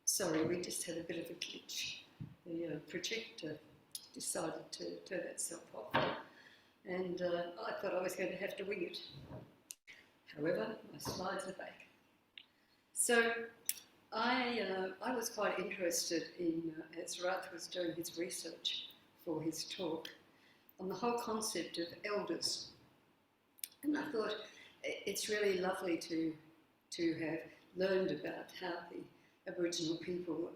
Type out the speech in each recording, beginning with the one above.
Sorry, we just had a bit of a glitch. The projector decided to turn itself off, and I thought I was going to have to wing it. However, my slides are back. So I was quite interested in, as Rath was doing his research for his talk, on the whole concept of elders. And I thought it's really lovely to have learned about how the Aboriginal people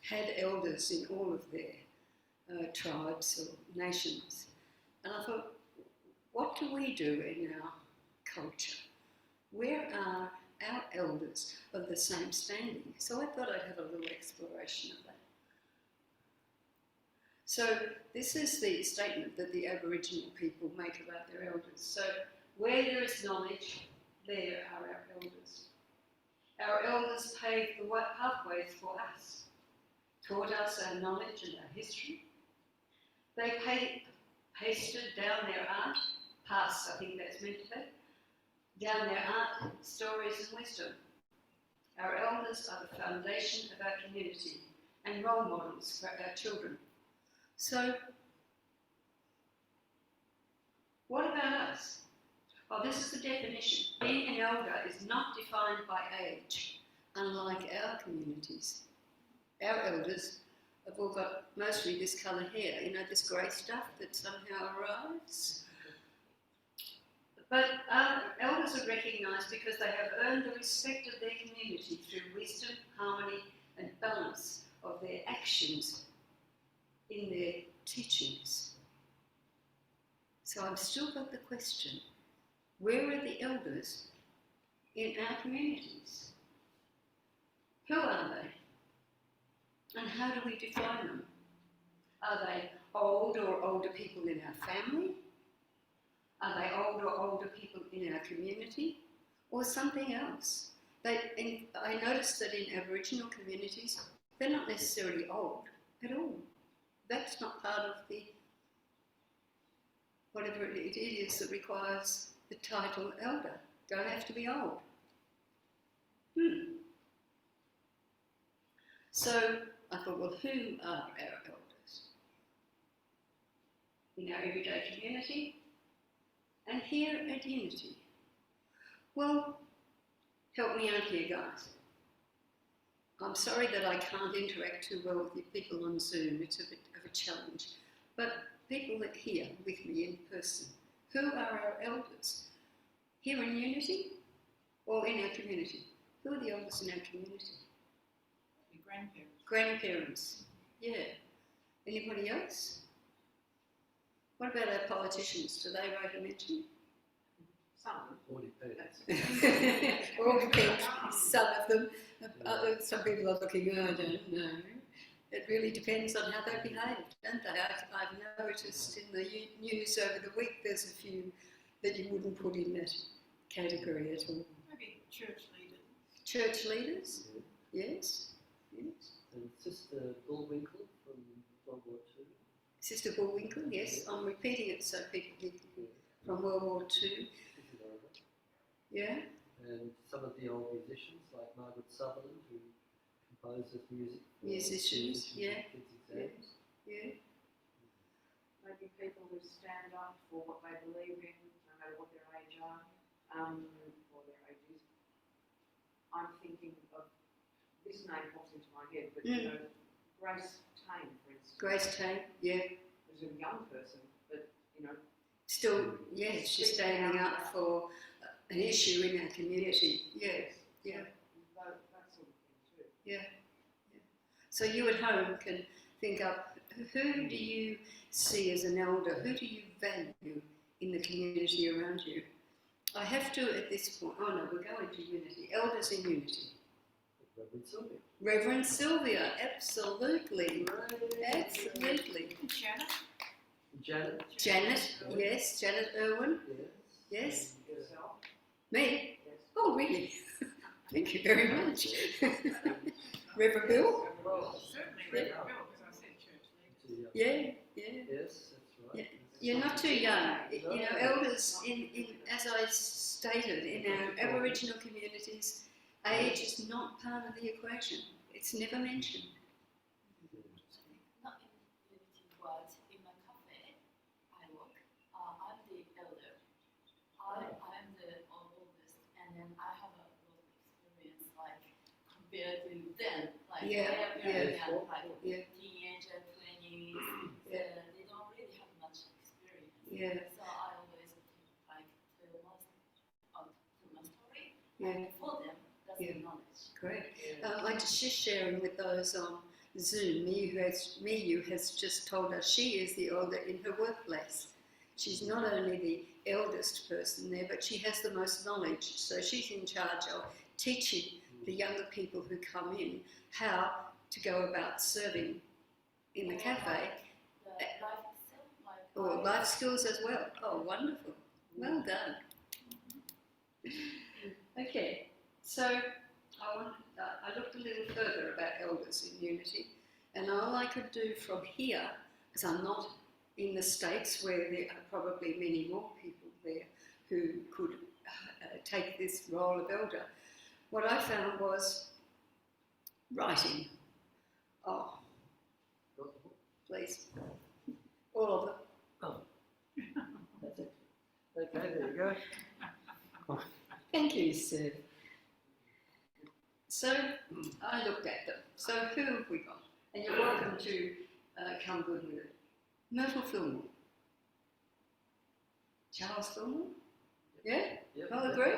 had elders in all of their tribes or nations. And I thought, what do we do in our culture? Where are our elders of the same standing? So I thought I'd have a little exploration of that. So this is the statement that the Aboriginal people make about their elders. So where there is knowledge, there are our elders. Our elders paved the pathways for us, taught us our knowledge and our history. They pasted down their art, past I think that's meant to be, down their art, stories and wisdom. Our elders are the foundation of our community and role models for our children. So, what about us? Well, this is the definition. Being an elder is not defined by age, unlike our communities. Our elders have all got mostly this colour hair, you know, this grey stuff that somehow arrives. But elders are recognised because they have earned the respect of their community through wisdom, harmony and balance of their actions in their teachings. So I've still got the question, where are the elders in our communities? Who are they? And how do we define them? Are they old or older people in our family? Are they old or older people in our community? Or something else? I noticed that in Aboriginal communities, they're not necessarily old at all. That's not part of the, whatever it is that requires the title elder. Don't have to be old. So I thought, well, who are our elders? In our everyday community and here at Unity. Well, help me out here, guys. I'm sorry that I can't interact too well with the people on Zoom. It's a bit of a challenge. But people that are here with me in person, who are our elders? Here in Unity or in our community? Who are the elders in our community? Your grandparents. Grandparents, yeah. Anybody else? What about our politicians? Do they rate a mention? Some. All depends. All depends. Some of them. Some people are looking, I don't know. It really depends on how they behave, don't they? I've noticed in the news over the week there's a few that you wouldn't put in that category at all. Maybe church leaders. Church leaders? Yes. Yes. And Sister Bullwinkle from World War II. Sister Bullwinkle, yes. I'm repeating it so people get from World War II. Yeah. And some of the old musicians like Margaret Sutherland, who composes music. Musicians, yeah. Kids' exams. Yeah. Maybe people who stand up for what they believe in, no matter what their age are, or their age is. I'm thinking of, this name pops into my head, but you know, Grace Tame, for instance. Grace Tame, yeah. Who's a young person, but you know. Still, yes, she's standing up for an issue in our community. Yes, yeah. That sort of thing too. Yeah. So you at home can think up, who do you see as an elder? Who do you value in the community around you? I have to at this point, oh no, we're going to Unity. Elders in Unity. Reverend Sylvia. Reverend Sylvia, absolutely. Absolutely. Janet. Janet, yes. Janet Irwin. Yes. Yes. Yourself. Me? Yes. Oh, really? Thank you very much. Reverend Bill? Well, certainly Reverend Bill, because I said church Yeah, yeah. Yes, that's right. Yeah. That's You're not too young. No. You know, elders, as I stated, in our Aboriginal communities, age is not part of the equation. It's never mentioned. Not in unity, but in my cafe I work, I'm the elder. I'm the oldest, and then I have a lot of experience, like compared to them, like Yeah, they're very yeah. young, like Yeah. teenager, 20s, Yeah. they don't really have much experience. Yeah. So I always like tell my story, Yeah. and for them, that's Yeah. the knowledge. Great. Yeah. I'm just sharing with those on Zoom. Miyu has just told us she is the elder in her workplace. She's not only the eldest person there, but she has the most knowledge. So she's in charge of teaching the younger people who come in how to go about serving in the cafe, The life itself, like or life skills as well. Oh, wonderful. Well done. Okay, so I looked a little further about elders in Unity, and all I could do from here, because I'm not in the States where there are probably many more people there who could take this role of elder, what I found was writing. Oh, Got the book? please. All of them. Oh. That's it. Okay, there you go. Thank you, Sue. So I looked at them. So who have we got? And you're welcome to come good with it. Myrtle Fillmore. Charles Fillmore? Yeah? Yep. I'll agree.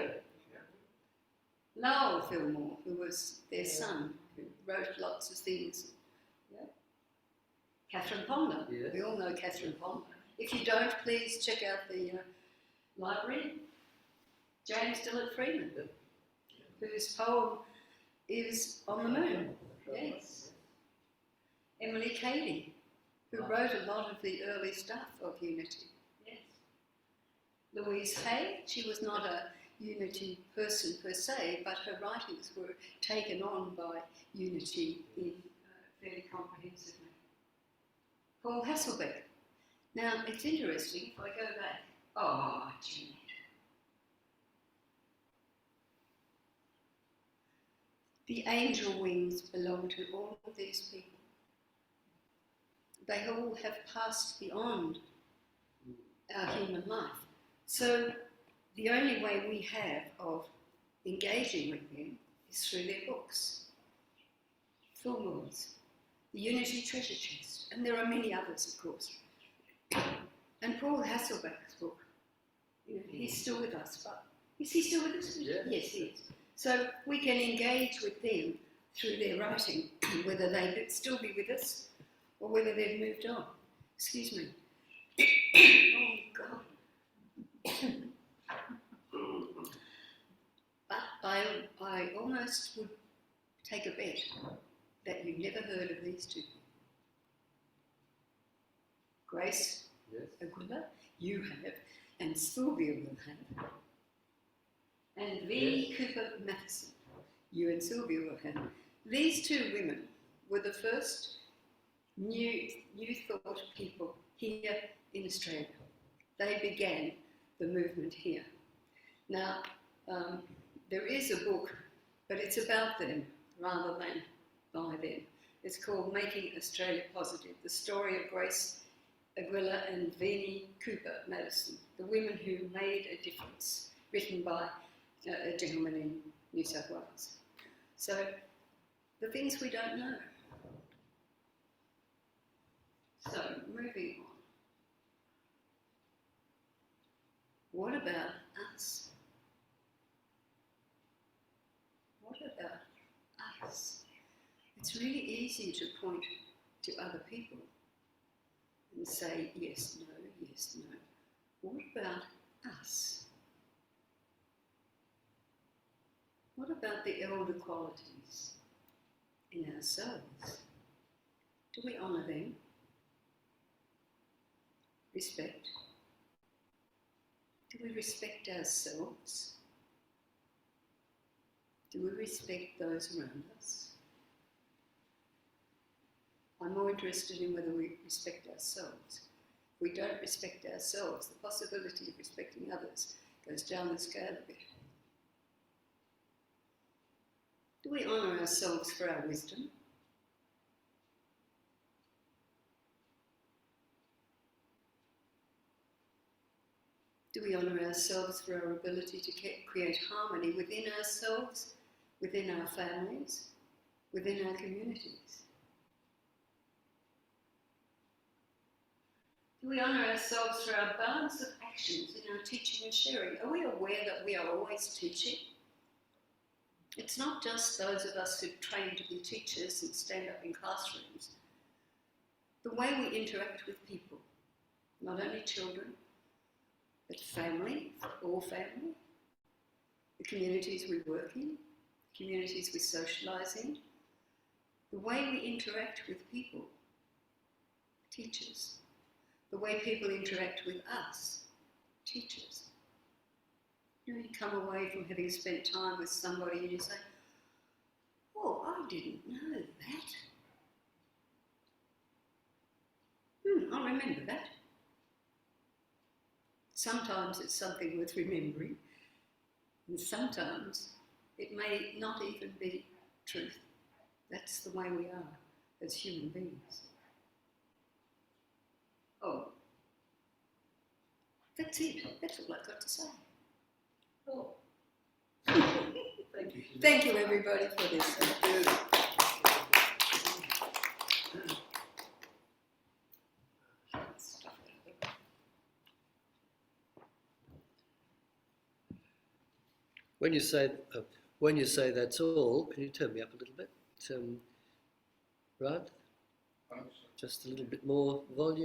Lowell Fillmore, who was their son, who wrote lots of things. Yeah? Catherine Ponder. Yes. We all know Catherine Ponder. If you don't, please check out the library. James Dillard Freeman, Yep. whose poem is On the Moon. Yes. Emily Cady, who wrote a lot of the early stuff of Unity. Yes. Louise Hay, she was not a Unity person per se, but her writings were taken on by Unity in fairly comprehensively. Paul Hasselbeck. Now, it's interesting, if I go back, oh, Jenette. The angel wings belong to all of these people. They all have passed beyond our human life. So the only way we have of engaging with them is through their books. Fillmore's, the Unity Treasure Chest, and there are many others, of course. And Paul Hasselbeck's book, you know, he's still with us, but is he still with us? Yes. Yes, he is. So we can engage with them through their writing, whether they still be with us or whether they've moved on. Excuse me. Oh, God. But I almost would take a bet that you've never heard of these two. Grace Yes. Aguilar, you have, and Sylvia will have. And V. Cooper Matheson, you and Sylvia will have. These two women were the first new thought people here in Australia. They began the movement here. Now, there is a book, but it's about them rather than by them. It's called Making Australia Positive, the story of Grace Aguilar and Venie Cooper Madison, the women who made a difference, written by a gentleman in New South Wales. So, the things we don't know. So, moving on. What about us? What about us? It's really easy to point to other people and say yes, no, yes, no. What about us? What about the elder qualities in ourselves? Do we honour them? Respect? Do we respect ourselves? Do we respect those around us? I'm more interested in whether we respect ourselves. If we don't respect ourselves, the possibility of respecting others goes down the scale a bit. Do we honour ourselves for our wisdom? Do we honour ourselves for our ability to create harmony within ourselves, within our families, within our communities? Do we honour ourselves for our balance of actions in our teaching and sharing? Are we aware that we are always teaching? It's not just those of us who train to be teachers and stand up in classrooms. The way we interact with people, not only children, but family, all family, the communities we work in, the communities we socialise in, the way we interact with people, teachers, the way people interact with us, teachers. You come away from having spent time with somebody and you say, oh, I didn't know that. I'll remember that. Sometimes it's something worth remembering, and sometimes it may not even be truth. That's the way we are as human beings. Oh, that's it. That's all I've got to say. Oh. Thank you. Thank you, everybody, for this. Thank you. When you say that's all, can you turn me up a little bit? Right? Just a little bit more volume.